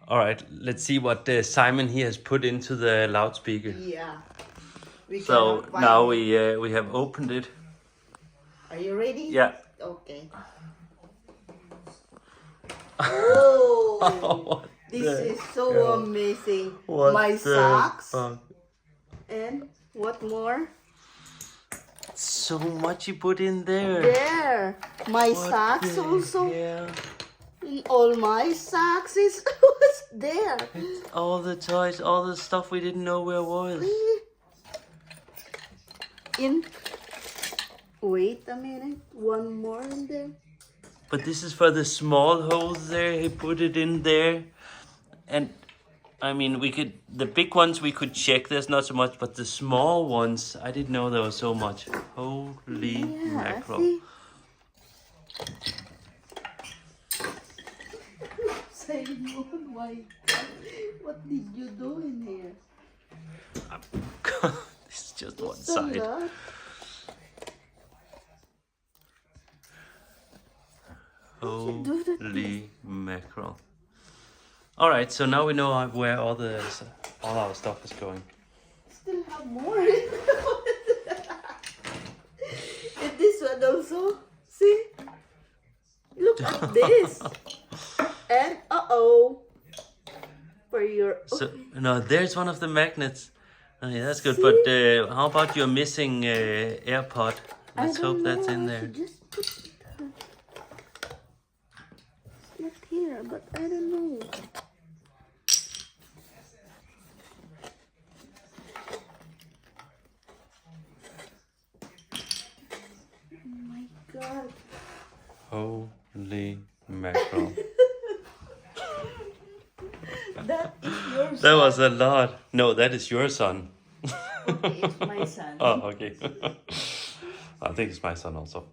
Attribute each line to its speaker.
Speaker 1: All right, let's see what Simon here has put into the loudspeaker.
Speaker 2: Yeah. We
Speaker 1: So
Speaker 2: cannot find
Speaker 1: now
Speaker 2: it.
Speaker 1: we have opened it.
Speaker 2: Are you ready?
Speaker 1: Yeah.
Speaker 2: Okay. Oh,
Speaker 1: What
Speaker 2: this
Speaker 1: the
Speaker 2: is so
Speaker 1: hell?
Speaker 2: amazing.
Speaker 1: What
Speaker 2: My
Speaker 1: the
Speaker 2: socks.
Speaker 1: fuck?
Speaker 2: And what more?
Speaker 1: So much you put in there.
Speaker 2: There. My
Speaker 1: What
Speaker 2: socks
Speaker 1: the
Speaker 2: also.
Speaker 1: hell?
Speaker 2: All my socks is was there.
Speaker 1: All the toys, all the stuff we didn't know where was.
Speaker 2: Wait a minute. One more in there.
Speaker 1: But this is for the small holes there. He put it in there. And I mean, the big ones we could check, there's not so much, but the small ones, I didn't know there was so much. Holy mackerel.
Speaker 2: See? Simon, why? What did you do in here?
Speaker 1: This is just one
Speaker 2: So
Speaker 1: side.
Speaker 2: loud.
Speaker 1: Holy mackerel. Alright, so now we know where all our stuff is going.
Speaker 2: Still have more. And this one also. See? Look at this. And for your.
Speaker 1: So, no, there's one of the magnets. Oh, yeah, that's good. But how about your missing AirPod? Let's hope that's in there.
Speaker 2: Just put it. It's not here, but I don't know. Oh my god.
Speaker 1: Holy mackerel.
Speaker 2: That is your son.
Speaker 1: That was a lot. No, that is your son.
Speaker 2: Okay, it's my son.
Speaker 1: Oh, okay. I think it's my son also.